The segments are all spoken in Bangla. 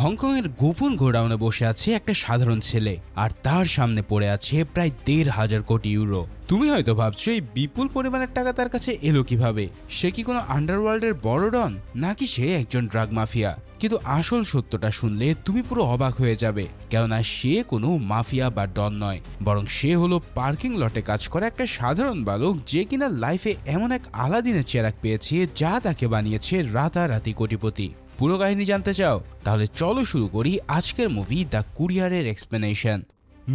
হংকংয়ের গোপন গোডাউনে বসে আছে একটা সাধারণ ছেলে, আর তার সামনে পড়ে আছে প্রায় ১,৫০০ কোটি ইউরো। তুমি হয়তো ভাবছো এই বিপুল পরিমাণের টাকা তার কাছে এলো কিভাবে? সে কি কোনো আন্ডারওয়ার্ল্ডের বড় ডন, নাকি সে একজন ড্রাগ মাফিয়া? কিন্তু আসল সত্যটা শুনলে তুমি পুরো অবাক হয়ে যাবে, কেননা সে কোনো মাফিয়া বা ডন নয়, বরং সে হলো পার্কিং লটে কাজ করা একটা সাধারণ বালক, যে কিনা লাইফে এমন এক আলাদিনের চেরাগ পেয়েছে যা তাকে বানিয়েছে রাতারাতি কোটিপতি। পুরো কাহিনী জানতে চাও? তাহলে চলো শুরু করি আজকের মুভি দ্য কুরিয়ারের এক্সপ্লেনেশন।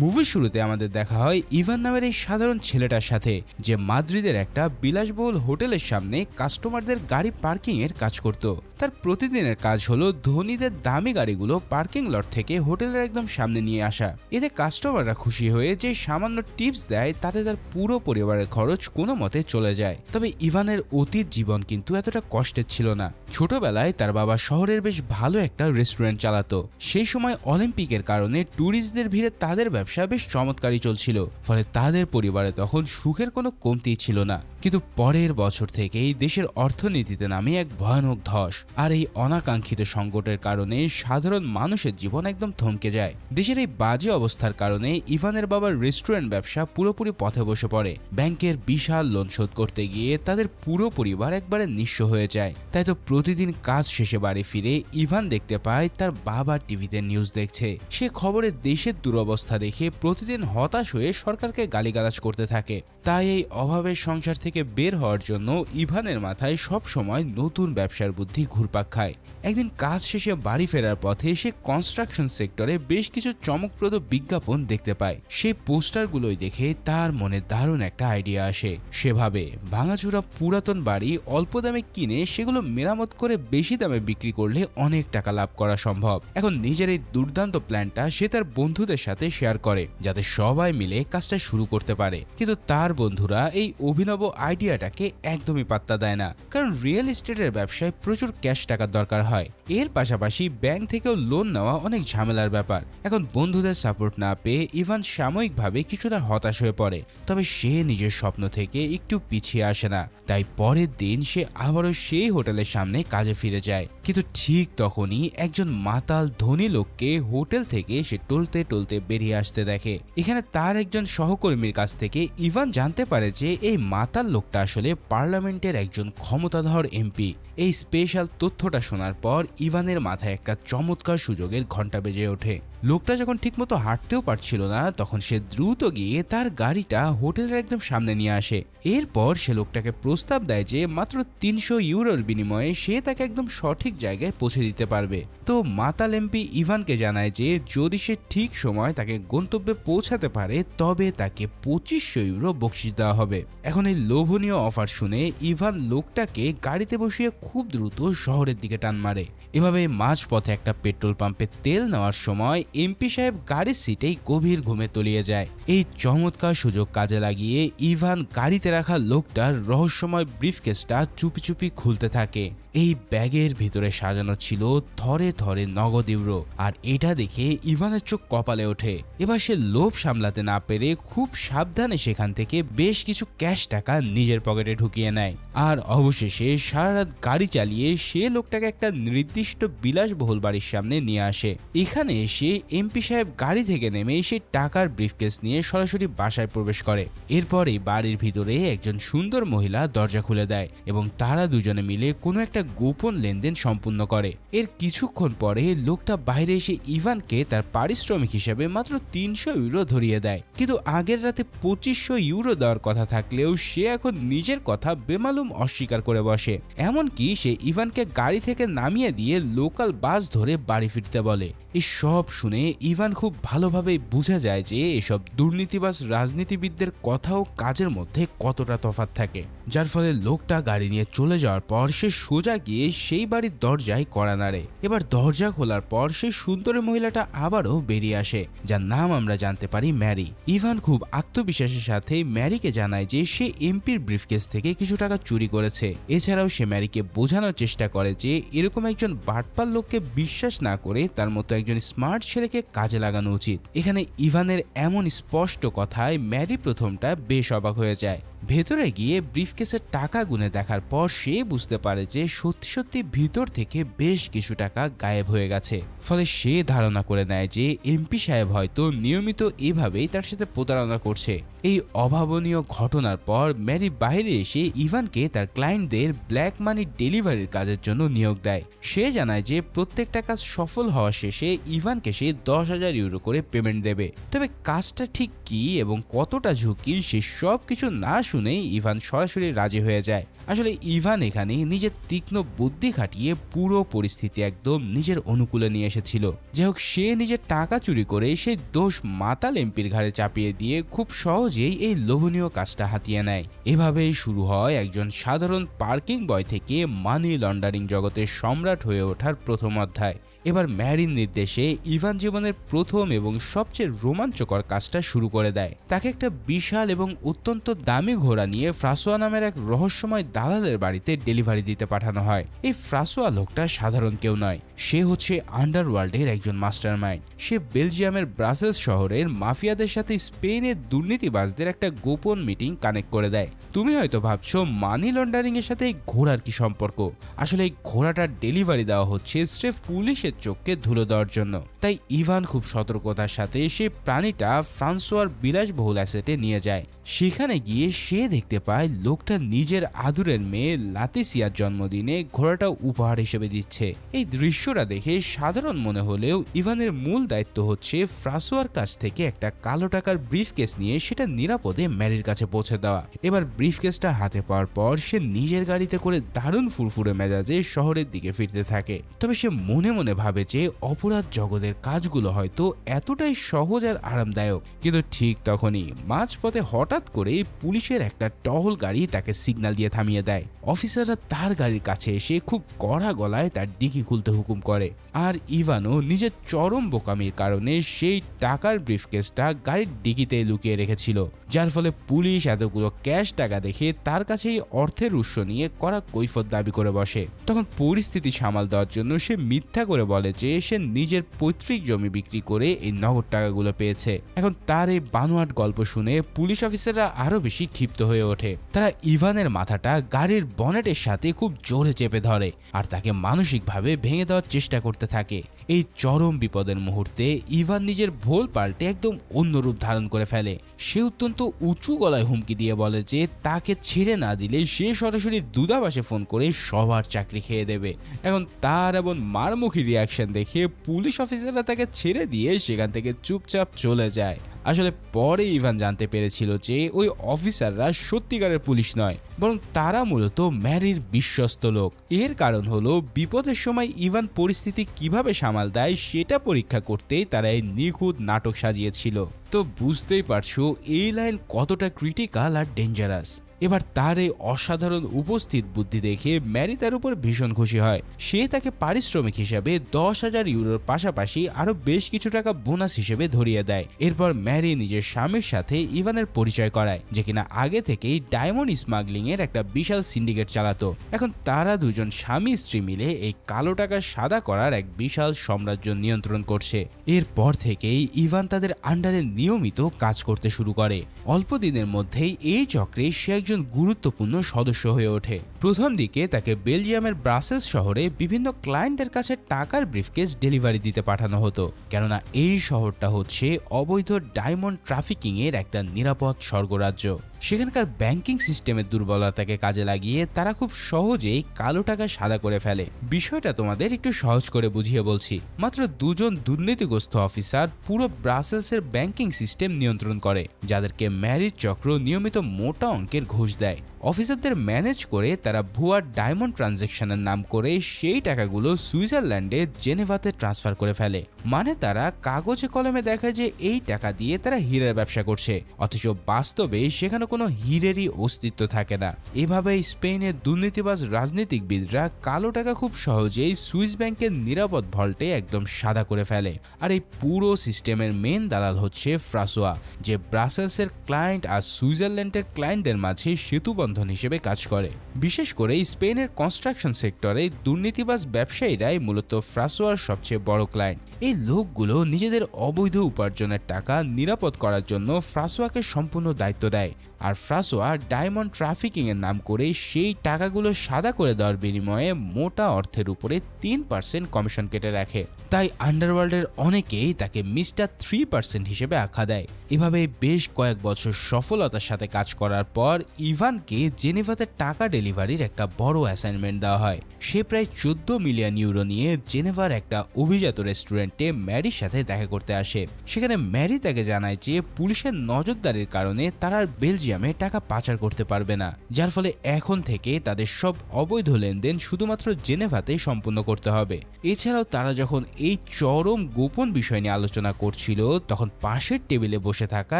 মুভির শুরুতে আমাদের দেখা হয় ইভান নামের এই সাধারণ ছেলেটার সাথে, যে মাদ্রিদের একটা বিলাসবহুল হোটেলের সামনে কাস্টমারদের গাড়ি পার্কিং এর কাজ করত। তার প্রতিদিনের কাজ হলো ধনীদের দামি গাড়িগুলো পার্কিং লট থেকে হোটেলের একদম সামনে নিয়ে আসা। এতে কাস্টমাররা খুশি হয়ে যে সামান্য টিপস দেয়, তাতে তার পুরো পরিবারের খরচ কোনো মতে চলে যায়। তবে ইভানের অতীত জীবন কিন্তু এতটা কষ্টের ছিল না। ছোটবেলায় তার বাবা শহরের বেশ ভালো একটা রেস্টুরেন্ট চালাতো। সেই সময় অলিম্পিকের কারণে ট্যুরিস্টদের ভিড়ে তাদের ব্যবসা বেশ চমৎকারই চলছিল, ফলে তাদের পরিবারে তখন সুখের কোনো কমতি ছিল না। কিন্তু পরের বছর থেকেই দেশের অর্থনীতিতে নামে এক ভয়ানক ধস, আর এই অনাকাঙ্ক্ষিত সংকটের কারণে সাধারণ মানুষের জীবন একদম থমকে যায়। দেশের এই বাজে অবস্থার কারণে ইভানের বাবার রেস্টুরেন্ট ব্যবসা পুরোপুরি পথে বসে পড়ে। ব্যাংকের বিশাল লোন শোধ করতে গিয়ে তাদের পুরো পরিবার একবারে নিঃস্ব হয়ে যায়। তাই তো প্রতিদিন কাজ শেষে বাড়ি ফিরে ইভান দেখতে পায় তার বাবা টিভিতে নিউজ দেখছে। সে খবরে দেশের দুরবস্থা দেখে প্রতিদিন হতাশ হয়ে সরকারকে গালিগালাজ করতে থাকে। তাই এই অভাবের সংসার থেকে বের হওয়ার জন্য ইভানের মাথায় সব সময় নতুন ব্যবসার বুদ্ধি ঘুরপাক খায়। একদিন কাজ শেষে বাড়ি ফেরার পথে সে কনস্ট্রাকশন সেক্টরে বেশ কিছু চমকপ্রদ বিজ্ঞাপন দেখতে পায়। সেই পোস্টারগুলোই দেখে তার মনে দারুণ একটা আইডিয়া আসে। সে ভাবে ভাঙাচোরা পুরাতন বাড়ি অল্প দামে কিনে সেগুলো মেরামত করে বেশি দামে বিক্রি করলে অনেক টাকা লাভ করা সম্ভব। এখন নিজের এই দুর্দান্ত প্ল্যানটা সে তার বন্ধুদের সাথে শেয়ার করে, যাতে সবাই মিলে কাজটা শুরু করতে পারে। কিন্তু তার বন্ধুরা এই অভিনব আইডিয়াটাকে একদমই পাত্তা দেয় না, কারণ রিয়েল এস্টেটের ব্যবসায় প্রচুর ক্যাশ টাকার দরকার হয়। এর পাশাপাশি ব্যাংক থেকেও লোন নেওয়া অনেক ঝামেলার ব্যাপার। এখন বন্ধুদের সাপোর্ট না পেয়ে ইভান সাময়িকভাবে কিছুটা হতাশ হয়ে পড়ে। তবে সে নিজের স্বপ্ন থেকে একটু পিছিয়ে আসে না। তাই পরের দিন সে আবারও সেই হোটেলের সামনে কাজে ফিরে যায়। কিন্তু ঠিক তখনই একজন মাতাল ধনী লোককে হোটেল থেকে সে টলতে টলতে বেরিয়ে আসতে দেখে। এখানে তার একজন সহকর্মীর কাছ থেকে ইভান জানতে পারে যে এই মাতাল লোকটা আসলে পার্লামেন্টের একজন ক্ষমতাধর এমপি। এই স্পেশাল তথ্যটা শোনার পর ইভানের মাথায় একটা চমৎকার সুযোগের ঘন্টা বেজে ওঠে। লোকটা যখন ঠিকমতো হাঁটতেও পারছিল না, তখন সে দ্রুত গিয়ে তার গাড়িটা হোটেলের একদম সামনে নিয়ে আসে। এরপর সে লোকটাকে প্রস্তাব দেয় যে মাত্র ৩০০ ইউরোর বিনিময়ে সে তাকে একদম সঠিক জায়গায় পৌঁছে দিতে পারবে। তো মাতাল এমপি ইভানকে জানায় যে যদি সে ঠিক সময় তাকে গন্তব্যে পৌঁছাতে পারে, তবে তাকে ২৫০০ ইউরো বকশিশ দেওয়া হবে। এখন এই লোভনীয় অফার শুনে ইভান লোকটাকে গাড়িতে বসিয়ে খুব দ্রুত শহরের দিকে টান মারে। এভাবে মাঝপথে একটা পেট্রোল পাম্পে তেল নেওয়ার সময় এমপি সাহেব গাড়ির সিটেই গভীর ঘুমে তলিয়ে যায়। এই চমৎকার সুযোগ কাজে লাগিয়ে ইভান গাড়িতে রাখা লোকটার রহস্যময় ব্রিফকেসটা চুপি চুপি খুলতে থাকে। এই ব্যাগের ভিতরে সাজানো ছিল থরে থরে নগদ ইউরো, আর এটা দেখে ইভানের চোখ কপালে ওঠে। এবার সে লোভ সামলাতে না পেরে খুব সাবধানে সেখান থেকে বেশ কিছু ক্যাশ টাকা নিজের পকেটে ঢুকিয়ে নেয়। আর অবশেষে সারা রাত গাড়ি চালিয়ে সে লোকটাকে একটা নির্দিষ্ট বিলাসবহুল বাড়ির সামনে নিয়ে আসে। এখানে এসে এমপি সাহেব গাড়ি থেকে নেমে সে টাকার ব্রিফকেস নিয়ে সরাসরি বাসায় প্রবেশ করে। এরপর এই বাড়ির ভিতরে একজন সুন্দর মহিলা দরজা খুলে দেয় এবং তারা দুজনে মিলে কোনো একটা গোপন লেনদেন সম্পূর্ণ করে। এর কিছুক্ষণ পরে লোকটা বাইরে এসে ইভানকে তার পারিশ্রমিক হিসেবে মাত্র ৩০০ ইউরো ধরিয়ে দেয়। কিন্তু আগের রাতে ২৫০০ ইউরো দেওয়ার কথা থাকলেও সে এখন নিজের কথা বেমালুম অস্বীকার করে বসে। এমনকি সে ইভানকে গাড়ি থেকে নামিয়ে দিয়ে লোকাল বাস ধরে বাড়ি ফিরতে বলে। এই সব শুনে ইভান খুব ভালোভাবে বোঝা যায় যে এসব দুর্নীতিবাজ রাজনীতিবিদদের কথা ও কাজের মধ্যে কতটা তফাৎ থাকে, যার ফলে লোকটা গাড়ি নিয়ে চলে যাওয়ার পর সে সোজা গিয়ে সেই বাড়ির দরজায় কড়া নাড়ে। এবার দরজা খোলার পর সেই সুন্দরী মহিলাটা আবারও বেরিয়ে আসে, যার নাম আমরা জানতে পারি ম্যারি। ইভান খুব আত্মবিশ্বাসের সাথে ম্যারিকে জানায় যে সে এমপির ব্রিফকেস থেকে কিছু টাকা চুরি করেছে। এছাড়াও সে ম্যারিকে বোঝানোর চেষ্টা করে যে এরকম একজন বাটপার লোককে বিশ্বাস না করে তার মতো একজন স্মার্ট ছেলেকে কাজে লাগানো উচিত। এখানে ইভানের এমন স্পষ্ট কথায় ম্যারি প্রথমটা বেশ অবাক হয়ে যায়। ভেতরে গিয়ে ব্রিফকেসের টাকা গুনে দেখার পর সে বুঝতে পারে যে সত্যি সত্যি ভিতর থেকে বেশ কিছু টাকা গায়েব হয়ে গেছে। ফলে সে ধারণা করে নেয় যে এমপি সাহেব হয়তো নিয়মিত এভাবেই তার সাথে প্রতারণা করছে। এই অভাবনীয় ঘটনার পর ম্যারি বাইরে এসে ইভানকে তার ক্লায়েন্টদের ব্ল্যাক মানি ডেলিভারির কাজের জন্য নিয়োগ দেয়। সে জানায় যে প্রত্যেকটা কাজ সফল হওয়া শেষে ইভানকে সে 10,000 ইউরো করে পেমেন্ট দেবে। তবে কাজটা ঠিক কি এবং কতটা ঝুঁকি সে সব কিছু না শুনেই ইভান সরাসরি রাজি হয়ে যায়। আসলে ইভান এখানে নিজের তীক্ষ্ণ বুদ্ধি খাটিয়ে পুরো পরিস্থিতি একদম নিজের অনুকূলে নিয়ে এসেছিল। যাই হোক, সে নিজের টাকা চুরি করে সেই দোষ মাতাল এমপির ঘাড়ে চাপিয়ে দিয়ে খুব সহজেই এই লোভনীয় কাজটা হাতিয়ে নেয়। এভাবেই শুরু হয় একজন সাধারণ পার্কিং বয় থেকে মানি লন্ডারিং জগতের সম্রাট হয়ে ওঠার প্রথম অধ্যায়। এবার ম্যারির নির্দেশে ইভান জীবনের প্রথম এবং সবচেয়ে রোমাঞ্চকর কাজটা শুরু করে দেয়। তাকে একটা বিশাল এবং অত্যন্ত দামি ঘোড়া নিয়ে ফ্রাসোয়া নামের এক রহস্যময় দালালের বাড়িতে ডেলিভারি দিতে পাঠানো হয়। এই ফ্রাসোয়া লোকটা সাধারণ কেউ নয়, সে হচ্ছে আন্ডারওয়ার্ল্ডের একজন মাস্টারমাইন্ড। সে বেলজিয়ামের ব্রাসেলস শহরের মাফিয়াদের সাথে স্পেনের দুর্নীতিবাজদের একটা গোপন মিটিং কানেক্ট করে দেয়। তুমি হয়তো ভাবছো মানি লন্ডারিং এর সাথে এই ঘোড়ার কি সম্পর্ক? আসলে এই ঘোড়াটার ডেলিভারি দেওয়া হচ্ছে স্রেফ পুলিশের চোখকে ধুলো দেওয়ার জন্য। তাই ইভান খুব সতর্কতার সাথে সেই প্রাণীটা ফ্রান্সোয়ার বিলাসবহুল অ্যাসেটে নিয়ে যায়। সেখানে গিয়ে সে দেখতে পায় লোকটা নিজের আদুরের মেয়ে লাতিসিয়ার জন্মদিনে ঘোড়াটা উপহার হিসেবে দিচ্ছে। এই দৃশ্যটা দেখে সাধারণ মনে হলেও ইভানের মূল দায়িত্ব হচ্ছে ফ্রাসোয়ার কাছ থেকে একটা কালো টাকার ব্রিফকেস নিয়ে সেটা নিরাপদে ম্যারির কাছে পৌঁছে দেওয়া। এবার ব্রিফকেসটা হাতে পাওয়ার পর সে নিজের গাড়িতে করে দারুণ ফুরফুরে মেজাজে শহরের দিকে ফিরতে থাকে। তবে সে মনে মনে ভাবে যে অপরাধ জগতের কাজগুলো হয়তো এতটাই সহজ আর আরামদায়ক। কিন্তু ঠিক তখনই মাঝপথে হঠাৎ করে পুলিশের একটা টহল গাড়ি তাকে সিগন্যাল দিয়ে থামিয়ে দেয়। অফিসাররা তার গাড়ির কাছে এসে খুব কড়া গলায় তার ডিকি খুলতে হুকুম করে। আর ইভানও নিজের চরম বোকামির কারণে সেই টাকার ব্রিফকেসটা গাড়ির ডিকিতে লুকিয়ে রেখেছিল, যার ফলে পুলিশ এতগুলো ক্যাশ টাকা দেখে তার কাছেই অর্থের উৎস নিয়ে কড়া কৈফত দাবি করে বসে। তখন পরিস্থিতি সামাল দেওয়ার জন্য সে মিথ্যা করে বলে যে সে নিজের পৈতৃক জমি বিক্রি করে এই নগদ টাকাগুলো পেয়েছে। এখন তার এই বানোয়াট গল্প শুনে পুলিশ অফিসাররা আরো বেশি ক্ষিপ্ত হয়ে ওঠে। তারা ইভানের মাথাটা গাড়ির বনেটের সাথে খুব জোরে চেপে ধরে আর তাকে মানসিকভাবে ভেঙে দেওয়ার চেষ্টা করতে থাকে। এই চরম বিপদের মুহূর্তে ইভান নিজের ভোল পাল্টে একদম অন্য রূপ ধারণ করে ফেলে। সে অত্যন্ত উঁচু গলায় হুমকি দিয়ে বলে যে তাকে ছেড়ে না দিলে সে সরাসরি দূতাবাসে ফোন করে সবার চাকরি খেয়ে দেবে। এখন তার এমন মারমুখী রিয়াকশন দেখে পুলিশ অফিসাররা তাকে ছেড়ে দিয়ে সেখান থেকে চুপচাপ চলে যায়। আসলে পরে ইভান জানতে পেরেছিল যে ওই অফিসাররা সত্যিকারের পুলিশ নয়, বরং তারা মূলত ম্যারির বিশ্বস্ত লোক। এর কারণ হলো বিপদের সময় ইভান পরিস্থিতি কিভাবে সামাল দেয় সেটা পরীক্ষা করতেই তারা এই নিখুঁত নাটক সাজিয়েছিল। তো বুঝতেই পারছো এই লাইন কতটা ক্রিটিক্যাল আর ডেঞ্জারাস। এবার তার এই অসাধারণ উপস্থিত বুদ্ধি দেখে ম্যারি তার উপর ভীষণ খুশি হয়। সে তাকে পারিশ্রমিক হিসেবে 10,000 ইউরোর পাশাপাশি আরো বেশ কিছু টাকা বোনাস হিসেবে ধরিয়ে দেয়। এরপর ম্যারি নিজের স্বামীর সাথে ইভানের পরিচয় করায়, যে কিনা আগে থেকেই ডায়মন্ড স্মাগলিং এর একটা বিশাল সিন্ডিকেট চালাতো। এখন তারা দুজন স্বামী স্ত্রী মিলে এই কালো টাকা সাদা করার এক বিশাল সাম্রাজ্য নিয়ন্ত্রণ করছে। এরপর থেকেই ইভান তাদের আন্ডারে নিয়মিত কাজ করতে শুরু করে। অল্প দিনের মধ্যেই এই চক্রে সে একজন গুরুত্বপূর্ণ সদস্য হয়ে ওঠে। প্রথম দিকে তাকে বেলজিয়ামের ব্রাসেলস শহরে বিভিন্ন ক্লায়েন্টদের কাছে টাকার ব্রিফকেস ডেলিভারি দিতে পাঠানো হতো, কেননা এই শহরটা হচ্ছে অবৈধ ডায়মন্ড ট্রাফিকিং এর একটা নিরাপদ স্বর্গরাজ্য। সেখানকার ব্যাংকিং সিস্টেমের দুর্বলতাকে কাজে লাগিয়ে তারা খুব সহজেই কালো টাকা সাদা করে ফেলে। বিষয়টা তোমাদের একটু সহজ করে বুঝিয়ে বলছি। মাত্র দুজন দুর্নীতিগ্রস্ত অফিসার পুরো ব্রাসেলসের ব্যাংকিং সিস্টেম নিয়ন্ত্রণ করে, যাদেরকে ম্যারির চক্র নিয়মিত মোটা অঙ্কের ঘুষ দেয়। অফিসারদের ম্যানেজ করে তারা ভুয়া ডায়মন্ড ট্রানজ্যাকশনের নাম করে সেই টাকাগুলো সুইজারল্যান্ডে জেনেভাতে ট্রান্সফার করে ফেলে। মানে তারা কাগজে কলমে দেখায় যে এই টাকা দিয়ে তারা হীরের ব্যবসা করছে, অথচ বাস্তবে সেখানে কোনো হীরেরই অস্তিত্ব থাকে না। এভাবে স্পেনের দুর্নীতিবাজ রাজনীতিকবিদরা কালো টাকা খুব সহজেই সুইস ব্যাংকের নিরাপদ ভল্টে একদম সাদা করে ফেলে। আর এই পুরো সিস্টেমের মেন দালাল হচ্ছে ফ্রাসোয়া, যে ব্রাসেলসের ক্লায়েন্ট আর সুইজারল্যান্ডের ক্লায়েন্টদের মাঝে সেতু মেলবন্ধন হিসেবে কাজ করে। বিশেষ করে স্পেনের কনস্ট্রাকশন সেক্টরে দুর্নীতিবাজ ব্যবসায়ীরাই মূলত ফ্রাসোয়ার সবচেয়ে বড় ক্লায়েন্ট। এই লোকগুলো নিজেদের অবৈধ উপার্জনের টাকা নিরাপদ করার জন্য ফ্রাসোয়াকে সম্পূর্ণ দায়িত্ব দেয়, আর ফ্রাসোয়া ডায়মন্ড ট্রাফিকিং এর নাম করে সেই টাকাগুলো সাদা করে দেওয়ার বিনিময়ে মোটা অর্থের উপরে 3% কমিশন কেটে রাখে। তাই আন্ডারওয়ার্ল্ডের অনেকেই তাকে মিস্টার 3% হিসেবে আখ্যা দেয়। এভাবে বেশ কয়েক বছর সফলতার সাথে কাজ করার পর ইভানকে জেনেভাতে টাকা ডেলিভারির একটা বড় অ্যাসাইনমেন্ট দেওয়া হয়। সে প্রায় 14 মিলিয়ন ইউরো নিয়ে জেনেভার একটা অভিজাত রেস্টুরেন্টে ম্যারির সাথে দেখা করতে আসে। সেখানে ম্যারি তাকে জানায় যে পুলিশের নজরদারির কারণে তারা আর বেলজিয়ামে টাকা পাচার করতে পারবে না, যার ফলে এখন থেকে তাদের সব অবৈধ লেনদেন শুধুমাত্র জেনেভাতে সম্পূর্ণ করতে হবে। এছাড়াও তারা যখন এই চরম গোপন বিষয় নিয়ে আলোচনা করছিল, তখন পাশের টেবিলে বসে থাকা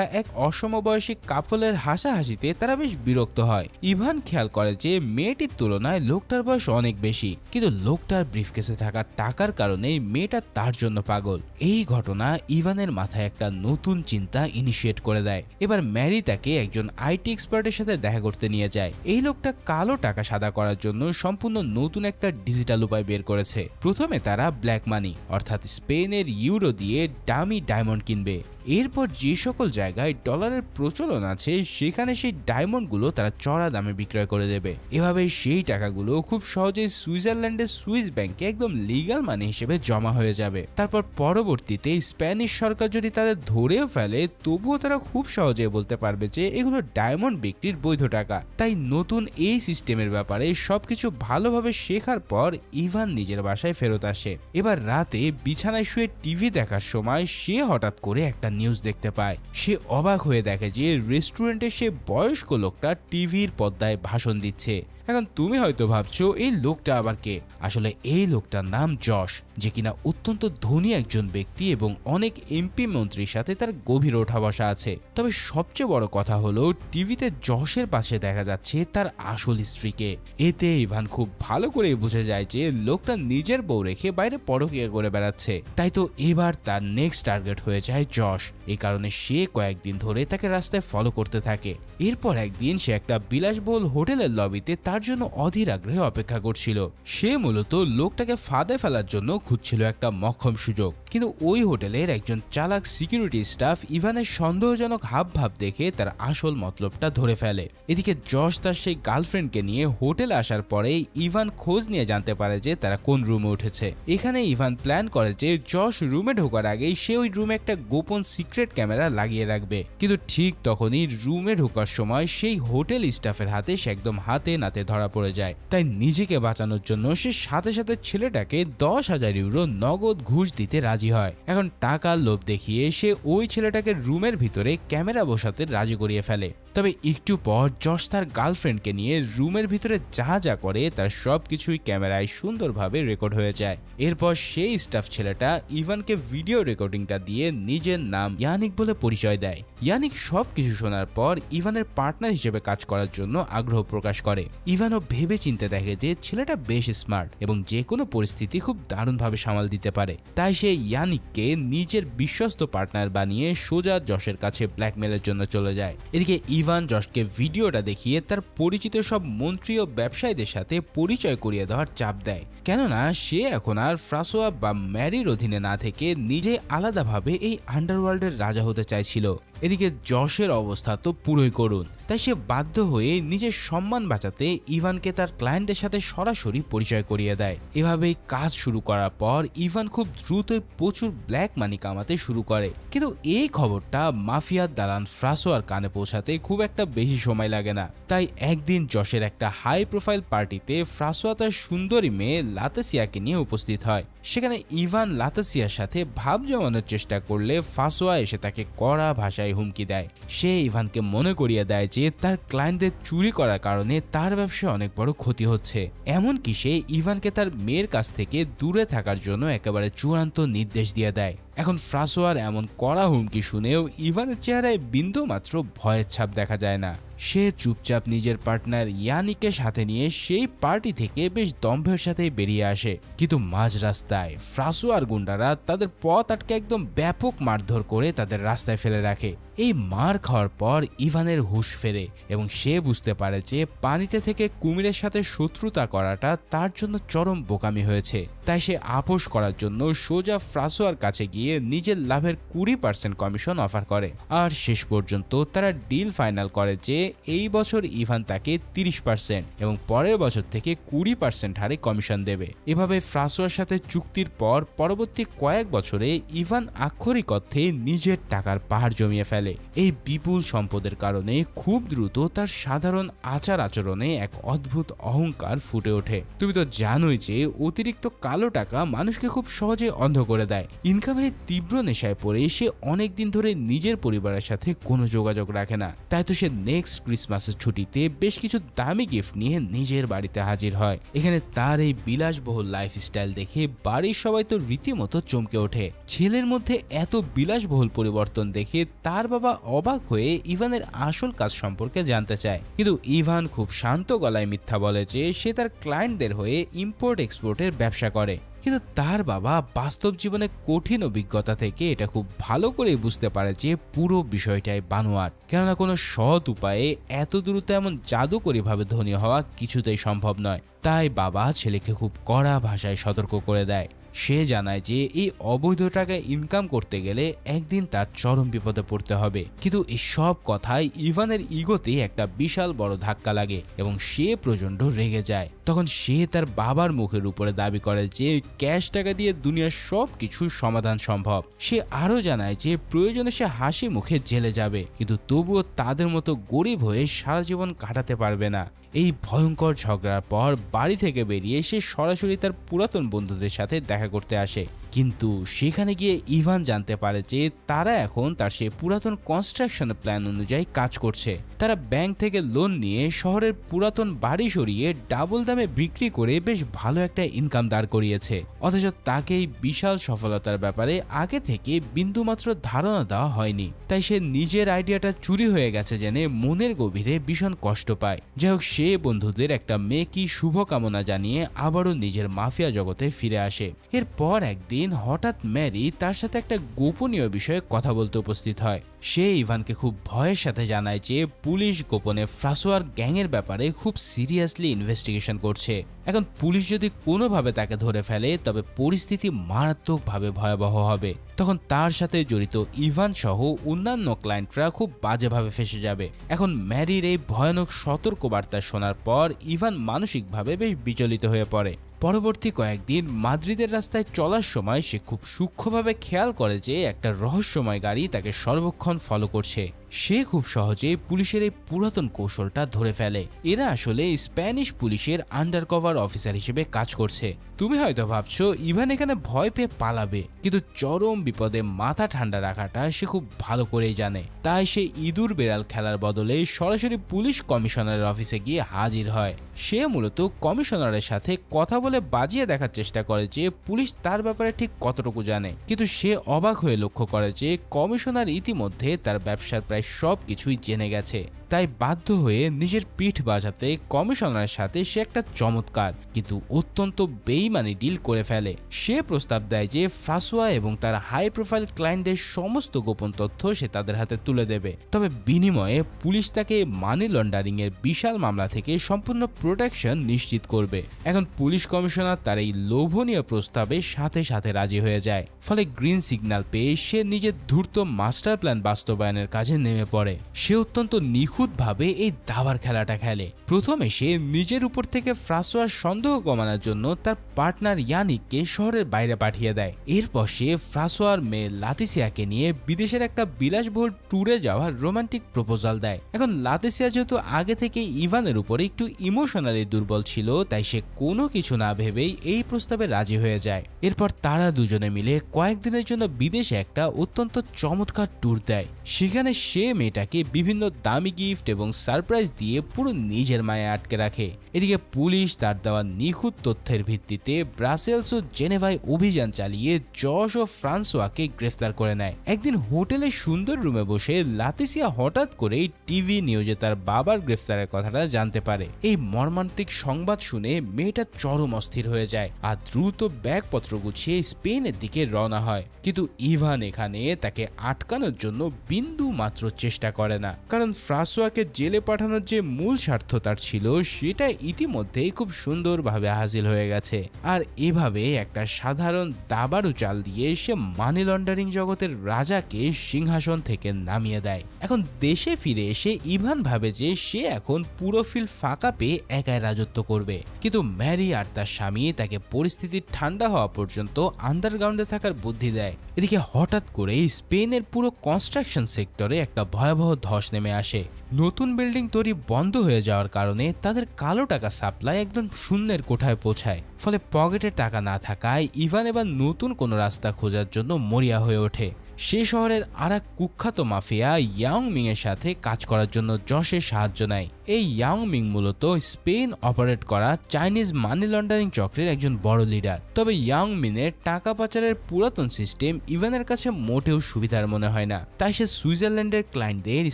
এক অসমবয়সী কাপলের হাসাহাসিতে তারা বেশ বিরক্ত হয়। ইভান খেয়াল করে যে মেয়েটির তুলনায় লোকটার বয়স অনেক বেশি, কিন্তু লোকটার ব্রিফকেসে থাকা টাকার কারণে মেয়েটা তার জন্য পাগল। এই ঘটনা ইভানের মাথায় একটা নতুন চিন্তা ইনিশিয়েট করে দেয়। এবার ম্যারি তাকে একজন আইটি এক্সপার্টের সাথে দেখা করতে নিয়ে যায়। এই লোকটা কালো টাকা সাদা করার জন্য সম্পূর্ণ নতুন একটা ডিজিটাল উপায় বের করেছে। প্রথমে তারা ব্ল্যাক মানি অর্থাৎ স্পেনের ইউরো দিয়ে দামি ডায়মন্ড কিনবে। এরপর যে সকল জায়গায় ডলারের প্রচলন আছে সেখানে সেই ডায়মন্ডগুলো তারা চড়া দামে বিক্রয় করে দেবে। এভাবে সেই টাকাগুলো খুব সহজেই সুইজারল্যান্ডের সুইস ব্যাংকে একদম লিগ্যাল মানি হিসেবে জমা হয়ে যাবে। তারপর পরবর্তীতে স্প্যানিশ সরকার যদি তাদের ধরেও ফেলে, তবুও তারা খুব সহজে বলতে পারবে যে এগুলো ডায়মন্ড বিক্রির বৈধ টাকা। তাই নতুন এই সিস্টেমের ব্যাপারে সবকিছু ভালোভাবে শেখার পর ইভান নিজের বাসায় ফেরত আসে। এবার রাতে বিছানায় শুয়ে টিভি দেখার সময় সে হঠাৎ করে একটা নিউজ দেখতে পায়। সে অবাক হয়ে দেখে যে রেস্টুরেন্টে সে বয়স্ক লোকটা টিভির পর্দায় ভাষণ দিচ্ছে। এখন তুমি হয়তো ভাবছো এই লোকটা আবার কে? আসলে এই লোকটার নাম যশ, যে কিনা অত্যন্ত ধনী একজন ব্যক্তি এবং অনেক এমপি মন্ত্রীর সাথে তার গভীর ওঠা বসা আছে। তবে সবচেয়ে বড় কথা হলো টিভিতে যশের পাশে দেখা যাচ্ছে তার আসল স্ত্রীকে। এতে ইভান খুব ভালো করে বুঝে যায় যে লোকটা নিজের বউ রেখে বাইরে পরকীয়া করে বেড়াচ্ছে। তাই তো এবার তার নেক্সট টার্গেট হয়ে যায় যশ। এই কারণে সে কয়েকদিন ধরে তাকে রাস্তায় ফলো করতে থাকে। এরপর একদিন সে একটা বিলাসবহুল হোটেলের লবিতে তার জন্য অধীর আগ্রহে অপেক্ষা করছিল। সে মূলত লোকটাকে ফাঁদে ফেলার জন্য খুঁজছিল একটা মক্ষম সুযোগ, কিন্তু ওই হোটেলের একজন চালাক সিকিউরিটি স্টাফ ইভানের সন্দেহজনক হাবভাব দেখে তার আসল মতলবটা ধরে ফেলে। এদিকে যশ তার সেই গার্লফ্রেন্ডকে নিয়ে হোটেলে আসার পরেই ইভান খোঁজ নিয়ে জানতে পারে যে তারা কোন রুমে উঠেছে। এখানে ইভান প্ল্যান করে যে যশ রুমে ঢোকার আগেই সে ওই রুমে একটা গোপন সিক্রেট ক্যামেরা লাগিয়ে রাখবে। কিন্তু ঠিক তখনই রুমে ঢোকার সময় সেই হোটেল স্টাফের হাতে সে একদম হাতে নাতে ধরা পড়ে যায়। তাই নিজেকে বাঁচানোর জন্য সে সাথে সাথে ছেলেটাকে 10,000 ইউরো নগদ ঘুষ দিতে রাজি হয়। এখন টাকার লোভ দেখিয়ে সে ওই ছেলেটাকে রুমের ভিতরে ক্যামেরা বসাতে রাজি করিয়ে ফেলে। তবে একটু পর যশ তার গার্লফ্রেন্ডকে নিয়ে রুমের ভিতরে যা যা করে তার সবকিছুই ক্যামেরায় সুন্দরভাবে রেকর্ড হয়ে যায়। এরপর সেই স্টাফ ছেলেটা ইভানকে ভিডিও রেকর্ডিংটা দিয়ে নিজের নাম ইয়ানিক বলে পরিচয় দেয়। ইয়ানিক সবকিছু শোনার পর ইভানের পার্টনার হিসেবে কাজ করার জন্য আগ্রহ প্রকাশ করে। ইভানও ভেবে চিন্তে দেখে যে ছেলেটা বেশ স্মার্ট এবং যে কোনো পরিস্থিতি খুব দারুণভাবে সামাল দিতে পারে। তাই সে ইয়ানিককে নিজের বিশ্বস্ত পার্টনার বানিয়ে সোজা যশের কাছে ব্ল্যাকমেলের জন্য চলে যায়। এদিকে ইভান যশকে ভিডিওটা দেখিয়ে তার পরিচিত সব মন্ত্রী ও ব্যবসায়ীদের সাথে পরিচয় করিয়ে দেওয়ার চাপ দেয়, কেননা সে এখন আর ফ্রাসোয়া বা ম্যারির অধীনে না থেকে নিজে আলাদাভাবে এই আন্ডারওয়ার্ল্ডের রাজা হতে চাইছিল। এদিকে যশের অবস্থা তো পুরোই করুণ, তাই সে বাধ্য হয়ে নিজের সম্মান বাঁচাতে ইভানকে তার ক্লায়েন্টের সাথে সরাসরি পরিচয় করিয়ে দেয়। এভাবেই কাজ শুরু করার পর ইভান খুব দ্রুতই প্রচুর ব্ল্যাক মানি কামাতে শুরু করে। কিন্তু এই খবরটা মাফিয়ার দালান ফ্রাসোয়ার কানে পৌঁছাতে খুব একটা বেশি সময় লাগে না। তাই একদিন যশের একটা হাই প্রোফাইল পার্টিতে ফ্রাসোয়া তার সুন্দরী মেয়ে লাতেসিয়াকে নিয়ে উপস্থিত হয়। সেখানে ইভান লাতেসিয়ার সাথে ভাব জমানোর চেষ্টা করলে ফ্রাসোয়া এসে তাকে কড়া ভাষায় হুমকি দেয়। সে ইভানকে মনে করিয়ে দেয় যে তার ক্লায়েন্টদের চুরি করার কারণে তার ব্যবসায় অনেক বড় ক্ষতি হচ্ছে। এমনকি সে ইভানকে তার মেয়ের কাছ থেকে দূরে থাকার জন্য একেবারে চূড়ান্ত নির্দেশ দিয়ে দেয়। এখন ফ্রাসোয়ার এমন কড়া হুমকি শুনেও ইভানের চেহারায় বিন্দু মাত্র ভয়ের ছাপ দেখা যায় না। সে চুপচাপ নিজের পার্টনার ইয়ানিককে সাথে নিয়ে সেই পার্টি থেকে বেশ দম্ভের সাথে বেরিয়ে আসে, কিন্তু মাঝ রাস্তায় ফ্রাসোয়ার গুন্ডারা তাদের পথ আটকে একদম ব্যাপক মারধর করে তাদের রাস্তায় ফেলে রাখে। এই মার খাওয়ার পর ইভানের হুঁশ ফেরে এবং সে বুঝতে পারে যে পানিতে থেকে কুমিরের সাথে শত্রুতা করাটা তার জন্য চরম বোকামি হয়েছে। তাই সে আপোষ করার জন্য সোজা ফ্রাসোয়ার কাছে গিয়ে নিজের লাভের 20% কমিশন অফার করে। আর শেষ পর্যন্ত তারা ডিল ফাইনাল করে যে এই বছর ইভান তাকে 30% এবং পরের বছর থেকে 20% হারে কমিশন দেবে। এভাবে ফ্রাসোয়ার সাথে চুক্তির পর পরবর্তী কয়েক বছরে ইভান আক্ষরিক অর্থে নিজের টাকার পাহাড় জমিয়ে ফেলে। এই বিপুল সম্পদের কারণে খুব দ্রুত তার সাধারণ আচার আচরণে এক অদ্ভুত অহংকার ফুটে ওঠে। তুমি তো জানোই যে অতিরিক্ত কালো টাকা মানুষকে খুব সহজে অন্ধ করে দেয়। ইনকামের তীব্র নেশায় পড়ে সে অনেকদিন ধরে নিজের পরিবারের সাথে কোনো যোগাযোগ রাখে না। তাই তো সে নেক্সট ক্রিসমাসের ছুটিতে বেশ কিছু দামি গিফট নিয়ে নিজের বাড়িতে হাজির হয়। এখানে তার এই বিলাসবহুল লাইফস্টাইল দেখে বাড়ির সবাই তো রীতিমতো চমকে ওঠে। ছেলের মধ্যে এত বিলাসবহুল পরিবর্তন দেখে তার বাবা অবাক হয়ে ইভানের আসল কাজ সম্পর্কে জানতে চায়, কিন্তু ইভান খুব শান্ত গলায় মিথ্যা বলে যে সে তার ক্লায়েন্টদের হয়ে ইম্পোর্ট এক্সপোর্টের ব্যবসা করে। কিন্তু তার বাবা বাস্তব জীবনে কঠিন অভিজ্ঞতা থেকে এটা খুব ভালো করে বুঝতে পারে যে পুরো বিষয়টাই বানোয়াট, কেননা কোনো সৎ উপায়ে এত দ্রুত এমন জাদুকরীভাবে ধনী হওয়া কিছুতেই সম্ভব নয়। তাই বাবা ছেলেকে খুব কড়া ভাষায় সতর্ক করে দেয়। সে জানায় যে এই অবৈধ টাকা ইনকাম করতে গেলে একদিন তার চরম বিপদে পড়তে হবে। কিন্তু এই সব কথায় ইভানের ইগোতে একটা বিশাল বড় ধাক্কা লাগে এবং সে প্রচণ্ড রেগে যায়। তখন সে তার বাবার মুখের উপরে দাবি করে যে ক্যাশ টাকা দিয়ে দুনিয়ার সব কিছুর সমাধান সম্ভব। সে আরও জানায় যে প্রয়োজনে সে হাসি মুখে জেলে যাবে, কিন্তু তবুও তাদের মতো গরিব হয়ে সারা জীবন কাটাতে পারবে না। এই ভয়ঙ্কর ঝগড়ার পর বাড়ি থেকে বেরিয়ে সে সরাসরি তার পুরাতন বন্ধুদের সাথে দেখা করতে আসে, কিন্তু সেখানে গিয়ে ইভান জানতে পারে যে তারা এখন তার সেই পুরাতন কনস্ট্রাকশনের প্ল্যান অনুযায়ী কাজ করছে। তারা ব্যাংক থেকে লোন নিয়ে শহরের পুরাতন বাড়ি সরিয়ে ডাবল দামে বিক্রি করে বেশ ভালো একটা ইনকাম দাঁড় করিয়েছে। অথচ তাকে এই বিশাল সফলতার ব্যাপারে আগে থেকে বিন্দুমাত্র ধারণা দেওয়া হয়নি। তাই সে নিজের আইডিয়াটা চুরি হয়ে গেছে জেনে মনের গভীরে ভীষণ কষ্ট পায়। যাই হোক, সে বন্ধুদের একটা মেকি শুভকামনা জানিয়ে আবারও নিজের মাফিয়া জগতে ফিরে আসে। এরপর একদিন হঠাৎ ম্যারি তার সাথে একটা গোপনীয় বিষয়ে কথা বলতে উপস্থিত হয়। সে ইভানকে খুব ভয়ের সাথে জানায় যে পুলিশ গোপনে ফ্রাসোয়ার গ্যাংয়ের ব্যাপারে খুব সিরিয়াসলি ইনভেস্টিগেশন করছে। এখন পুলিশ যদি কোনোভাবে তাকে ধরে ফেলে তবে পরিস্থিতি মারাত্মকভাবে ভয়াবহ হবে। তখন তার সাথে জড়িত ইভান সহ অন্যান্য ক্লায়েন্টরা খুব বাজেভাবে ফেঁসে যাবে। এখন ম্যারির এই ভয়ানক সতর্কবার্তা শোনার পর ইভান মানসিকভাবে বেশ বিচলিত হয়ে পড়ে। পরবর্তী কয়েকদিন মাদ্রিদের রাস্তায় চলার সময় সে খুব সূক্ষ্মভাবে খেয়াল করে যে একটা রহস্যময় গাড়ি তাকে সর্বক্ষণ ফলো করছে। সে খুব সহজে পুলিশের এই পুরাতন কৌশলটা ধরে ফেলে। এরা আসলে স্প্যানিশ পুলিশের আন্ডারকভার অফিসার হিসেবে কাজ করছে। তুমি হয়তো ভাবছো ইভান এখানে ভয় পেয়ে পালাবে, কিন্তু চরম বিপদে মাথা ঠান্ডা রাখাটা সে খুব ভালো করেই জানে। তাই সে ইঁদুর বেড়াল খেলার বদলে সরাসরি পুলিশ কমিশনারের অফিসে গিয়ে হাজির হয়। সে মূলত কমিশনারের সাথে কথা বলে বাজিয়ে দেখার চেষ্টা করে যে পুলিশ তার ব্যাপারে ঠিক কতটুকু জানে, কিন্তু সে অবাক হয়ে লক্ষ্য করে যে কমিশনার ইতিমধ্যে তার ব্যবসার প্রায় সব কিছুই জেনে গেছে। তাই বাধ্য হয়ে নিজের পিঠ বাজাতে কমিশনারের সাথে সে একটা চমৎকার কিন্তু অত্যন্ত বেইমানি ডিল করে ফেলে। সে প্রস্তাব দেয় যে ফ্রাসোয়া এবং তার হাই প্রোফাইল ক্লায়েন্টদের সমস্ত গোপন তথ্য সে তাদের হাতে তুলে দেবে, তবে বিনিময়ে পুলিশ তাকে মানি লন্ডারিং এর বিশাল মামলা থেকে সম্পূর্ণ প্রোটেকশন নিশ্চিত করবে। এখন পুলিশ কমিশনার তার এই লোভনীয় প্রস্তাবে সাথে সাথে রাজি হয়ে যায়। ফলে গ্রিন সিগন্যাল পেয়ে সে নিজের ধূর্ত মাস্টার প্ল্যান বাস্তবায়নের কাজে নেমে পড়ে। সে অত্যন্ত নিখুঁতভাবে এই দাবার খেলাটা খেলে। প্রথমে সে নিজের উপর থেকে ফ্রাসোয়ার সন্দেহ কমানোর জন্য তার পার্টনার ইয়ানিককে শহরের বাইরে পাঠিয়ে দেয়। এরপর সে ফ্রাসোয়ার মেয়ে লাতিসিয়াকে নিয়ে বিদেশের একটা বিলাসবহুল ট্যুরে যাওয়ার রোমান্টিক প্রপোজাল দেয়। এখন লাতিসিয়া যেহেতু আগে থেকে ইভানের উপরে একটু ইমোশনালি দুর্বল ছিল, তাই সে কোনো কিছু না ভেবেই এই প্রস্তাবে রাজি হয়ে যায়। এরপর তারা দুজনে মিলে কয়েকদিনের জন্য বিদেশে একটা অত্যন্ত চমৎকার ট্যুর দেয়। সেখানে সে সে মেয়েটাকে বিভিন্ন দামি গিফট এবং সারপ্রাইজ দিয়ে পুরো নিজের মায়ে আটকে রাখে। এদিকে পুলিশ তার দেওয়া নিখুঁত তথ্যের ভিত্তিতে ব্রাসেলস ও জেনেভায় অভিযান চালিয়ে জশ ও ফ্রান্সোয়াকে গ্রেফতার করে নেয়। একদিন হোটেলের সুন্দর রুমে বসে লাতিসিয়া হঠাৎ করেই টিভি নিউজে তার বাবার গ্রেফতারের কথাটা জানতে পারে। এই মর্মান্তিক সংবাদ শুনে মেয়েটা চরম অস্থির হয়ে যায় আর দ্রুত ব্যাগপত্র গুছিয়ে স্পেনের দিকে রওনা হয়। কিন্তু ইভান এখানে তাকে আটকানোর জন্য বিন্দু মাত্র চেষ্টা করে না, কারণ ফ্রান্সোয়াকে জেলে পাঠানোর যে মূল স্বার্থ তার ছিল সেটা ইতিমধ্যেই খুব সুন্দরভাবে হাসিল হয়ে গেছে। আর এভাবে একটা সাধারণ দাবারু চাল দিয়ে সে মানি লন্ডারিং জগতের রাজাকে সিংহাসন থেকে নামিয়ে দেয়। এখন দেশে ফিরে এসে ইভান ভাবে যে সে এখন পুরো ফিল্ড ফাঁকা পেয়ে একাই রাজত্ব করবে, কিন্তু ম্যারি আর তার স্বামী তাকে পরিস্থিতি ঠান্ডা হওয়া পর্যন্ত আন্ডারগ্রাউন্ডে থাকার বুদ্ধি দেয়। এদিকে হঠাৎ করে স্পেনের পুরো কনস্ট্রাকশন সেক্টরে একটা ভয়াবহ ধস নেমে আসে। নতুন বিল্ডিং তৈরি বন্ধ হয়ে যাওয়ার কারণে তাদের কালো টাকা সাপ্লাই একদম শূন্যের কোঠায় পৌঁছায়। ফলে পকেটে টাকা না থাকায় ইভান এবার নতুন কোনো রাস্তা খোঁজার জন্য মরিয়া হয়ে ওঠে। সে শহরের আর এক কুখ্যাত মাফিয়া ইয়াং মিং এর সাথে কাজ করার জন্য জশের সাহায্য নেয়। এই ইয়াং মিং মূলত স্পেন অপারেট করা চাইনিজ মানি লন্ডারিং চক্রের একজন বড় লিডার। তবে ইয়াং মিনের টাকা পাচারের পুরাতন সিস্টেম ইভানের কাছে মোটেও সুবিধার মনে হয় না, তাই সে সুইজারল্যান্ডের ক্লায়েন্টদের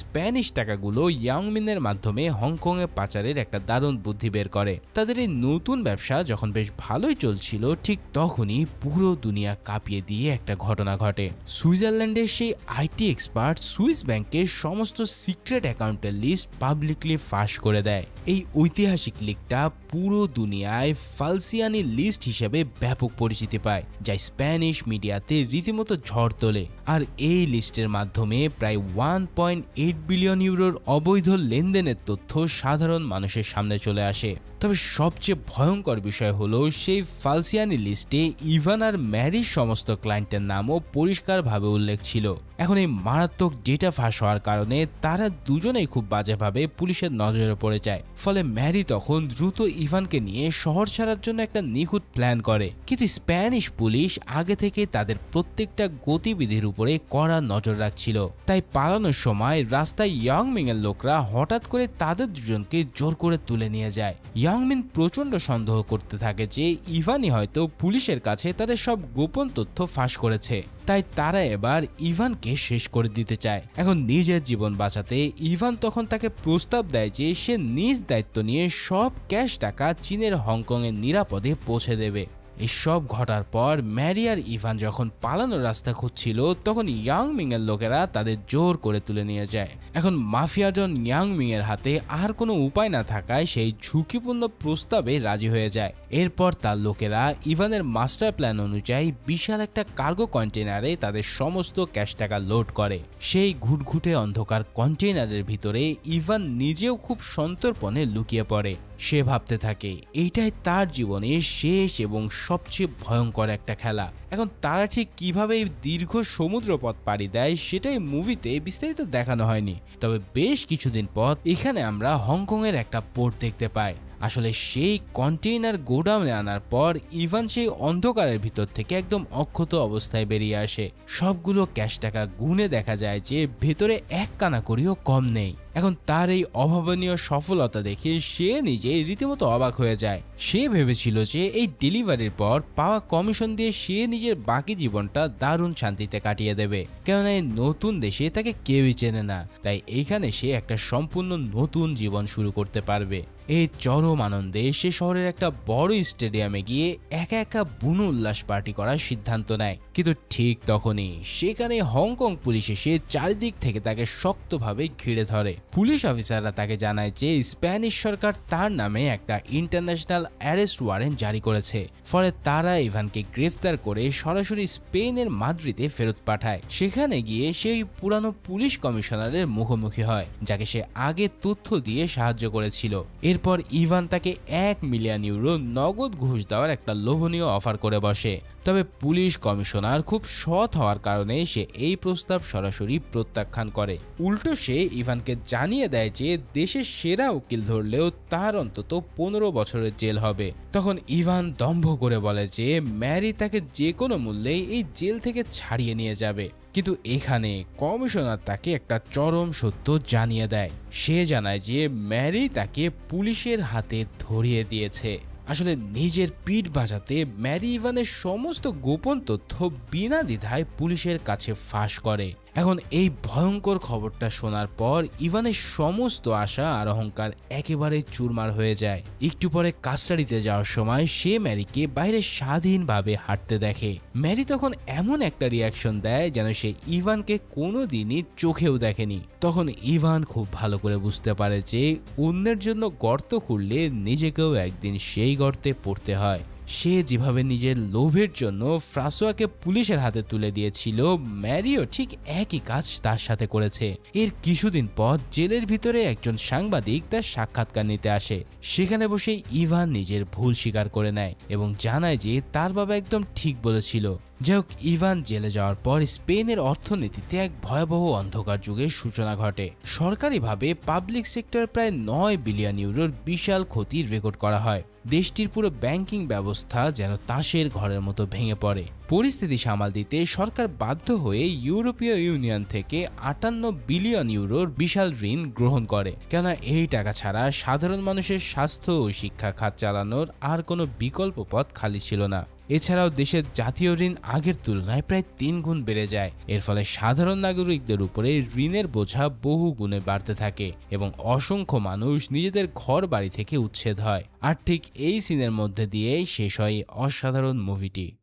স্প্যানিশ টাকাগুলো ইয়াং মিনের মাধ্যমে হংকং এ পাচারের একটা দারুণ বুদ্ধি বের করে। তাদের এই নতুন ব্যবসা যখন বেশ ভালোই চলছিল, ঠিক তখনই পুরো দুনিয়া কাঁপিয়ে দিয়ে একটা ঘটনা ঘটে। সুইজারল্যান্ডের সেই আইটি এক্সপার্ট সুইস ব্যাংকের সমস্ত সিক্রেট অ্যাকাউন্টের লিস্ট পাবলিকলি ফাঁস করে দেয়। এই ঐতিহাসিক লিকটা পুরো দুনিয়ায় ফালসিয়ানি লিস্ট হিসেবে ব্যাপক পরিচিতি পায়, যা স্প্যানিশ মিডিয়াতে রীতিমতো ঝড় তোলে। আর এই লিস্টের মাধ্যমে প্রায় 1.8 বিলিয়ন ইউরোর অবৈধ লেনদেনের তথ্য সাধারণ মানুষের সামনে চলে আসে। তবে সবচেয়ে ভয়ঙ্কর বিষয় হলো সেই ফালসিয়ানি লিস্টে ইভান আর ম্যারির সমস্ত ক্লায়েন্টের নামও পরিষ্কারভাবে উল্লেখ ছিল। এখন এই মারাত্মক ডেটা ফাঁস হওয়ার কারণে তারা দুজনেই খুব বাজেভাবে পুলিশের নজরে পড়ে যায়। ফলে ম্যারি তখন দ্রুত ইভানকে নিয়ে শহর ছাড়ার জন্য একটা নিখুঁত প্ল্যান করে, কিন্তু স্প্যানিশ পুলিশ আগে থেকে তাদের প্রত্যেকটা গতিবিধির উপরে কড়া নজর রাখছিল। তাই পালানোর সময় রাস্তায় ইয়াং মিং এর লোকরা হঠাৎ করে তাদের দুজনকে জোর করে তুলে নিয়ে যায়। ইয়াং মিং প্রচন্ড সন্দেহ করতে থাকে যে ইভানই হয়তো পুলিশের কাছে তাদের সব গোপন তথ্য ফাঁস করেছে, তাই তারা এবার ইভানকে শেষ করে দিতে চায়। এখন নিজের জীবন বাঁচাতে ইভান তখন তাকে প্রস্তাব দেয় যে সে নিজ দায়িত্ব নিয়ে সব ক্যাশ টাকা চীনের হংকং এর নিরাপদে পৌঁছে দেবে। এসব ঘটার পর ম্যারি আর ইভান যখন পালানোর রাস্তা খুঁজছিল, তখন ইয়াং মিং এর লোকেরা তাদের জোর করে তুলে নিয়ে যায়। এখন মাফিয়া ডন ইয়াং মিং এর হাতে আর কোনো উপায় না থাকায় সেই ঝুঁকিপূর্ণ প্রস্তাবে রাজি হয়ে যায়। এরপর তার লোকেরা ইভানের মাস্টার প্ল্যান অনুযায়ী বিশাল একটা কার্গো কন্টেনারে তাদের সমস্ত ক্যাশ টাকা লোড করে। সেই ঘুটঘুটে অন্ধকার কন্টেনারের ভিতরে ইভান নিজেও খুব সন্তর্পণে লুকিয়ে পড়ে। সে ভাবতে থাকে এইটাই তার জীবনের শেষ এবং সবচেয়ে ভয়ঙ্কর একটা খেলা। এখন তারা ঠিক কিভাবে এই দীর্ঘ সমুদ্র পথ পাড়ি দেয় সেটাই মুভিতে বিস্তারিত দেখানো হয়নি। তবে বেশ কিছুদিন পর এখানে আমরা হংকং এর একটা পোর্ট দেখতে পাই। আসলে সেই কন্টেইনার গোডাউনে আনার পর ইভান সেই অন্ধকারের ভিতর থেকে একদম অক্ষত অবস্থায় বেরিয়ে আসে। সবগুলো ক্যাশ টাকা গুনে দেখা যায় যে ভেতরে এক কানা করিও কম নেই। এখন তার এই অভাবনীয় সফলতা দেখে সে নিজে রীতিমতো অবাক হয়ে যায়। সে ভেবেছিল যে এই ডেলিভারির পর পাওয়া কমিশন দিয়ে সে নিজের বাকি জীবনটা দারুণ শান্তিতে কাটিয়ে দেবে, কেননা এই নতুন দেশে তাকে কেউই চেনে না। তাই এইখানে সে একটা সম্পূর্ণ নতুন জীবন শুরু করতে পারবে। এই চরম আনন্দে সে শহরের একটা বড় স্টেডিয়ামে গিয়ে একা একা বুনো উল্লাস পার্টি করার সিদ্ধান্ত নেয়। কিন্তু ঠিক তখনই সেখানে হংকং পুলিশ এসে চারিদিক থেকে তাকে শক্তভাবে ঘিরে ধরে। পুলিশ অফিসাররা তাকে জানায় যে স্প্যানিশ সরকার তার নামে একটা ইন্টারন্যাশনাল অ্যারেস্ট ওয়ারেন্ট জারি করেছে। ফলে তারা ইভানকে গ্রেফতার করে সরাসরি স্পেনের মাদ্রিদে ফেরত পাঠায়। সেখানে গিয়ে সেই পুরানো পুলিশ কমিশনারের মুখোমুখি হয়, যাকে সে আগে তথ্য দিয়ে সাহায্য করেছিল। এরপর ইভান তাকে 1 মিলিয়ন ইউরো নগদ ঘুষ দেওয়ার একটা লোভনীয় অফার করে বসে। তবে পুলিশ কমিশনার খুব সৎ হওয়ার কারণে সে এই প্রস্তাব সরাসরি প্রত্যাখ্যান করে। উল্টো সে ইভানকে জানিয়ে দেয় যে দেশের সেরা উকিল ধরলেও তার অন্তত 15 বছরের জেল হবে। তখন ইভান দম্ভ করে বলে যে ম্যারি তাকে যে কোনো মূল্যেই এই জেল থেকে ছাড়িয়ে নিয়ে যাবে। কিন্তু এখানে কমিশনার তাকে একটা চরম সত্য জানিয়ে দেয়। সে জানায় যে ম্যারি তাকে পুলিশের হাতে ধরিয়ে দিয়েছে। আসলে নিজের পিঠ বাঁচাতে ম্যারি ইভানের সমস্ত গোপন তথ্য বিনা দ্বিধায় পুলিশের কাছে ফাঁস করে। এখন এই ভয়ঙ্কর খবরটা শোনার পর ইভানের সমস্ত আশা আর অহংকার একেবারে চুরমার হয়ে যায়। একটু পরে কাস্টাডিতে যাওয়ার সময় সে ম্যারিকে বাইরে স্বাধীনভাবে হাঁটতে দেখে। ম্যারি তখন এমন একটা রিয়াকশন দেয় যেন সে ইভানকে কোনোদিনই চোখেও দেখেনি। তখন ইভান খুব ভালো করে বুঝতে পারে যে অন্যের জন্য গর্ত খুঁড়লে নিজেকেও একদিন সেই গর্তে পড়তে হয়। সে যেভাবে নিজের লোভের জন্য ফ্রাসোয়াকে পুলিশের হাতে তুলে দিয়েছিল, ম্যারিও ঠিক একই কাজ তার সাথে করেছে। এর কিছুদিন পর জেলের ভিতরে একজন সাংবাদিক তার সাক্ষাৎকার নিতে আসে। সেখানে বসে ইভান নিজের ভুল স্বীকার করে নেয় এবং জানায় যে তার বাবা একদম ঠিক বলেছিল। যাই হোক, ইভান জেলে যাওয়ার পর স্পেনের অর্থনীতিতে এক ভয়াবহ অন্ধকার যুগের সূচনা ঘটে। সরকারিভাবে পাবলিক সেক্টর প্রায় 9 বিলিয়ন ইউরোর বিশাল ক্ষতির রেকর্ড করা হয়। দেশটির পুরো ব্যাংকিং ব্যবস্থা যেন তাসের ঘরের মতো ভেঙে পড়ে। পরিস্থিতি সামাল দিতে সরকার বাধ্য হয়ে ইউরোপীয় ইউনিয়ন থেকে 58 বিলিয়ন ইউরোর বিশাল ঋণ গ্রহণ করে, কেননা এই টাকা ছাড়া সাধারণ মানুষের স্বাস্থ্য ও শিক্ষা খাত চালানোর আর কোনো বিকল্প পথ খালি ছিল না। এছাড়াও দেশের জাতীয় ঋণ আগের তুলনায় প্রায় 3 গুণ বেড়ে যায়। এর ফলে সাধারণ নাগরিকদের উপরে ঋণের বোঝা বহু গুণে বাড়তে থাকে এবং অসংখ্য মানুষ নিজেদের ঘর বাড়ি থেকে উচ্ছেদ হয়। আর ঠিক এই সিনের মধ্যে দিয়েই শেষ হয় অসাধারণ মুভিটি।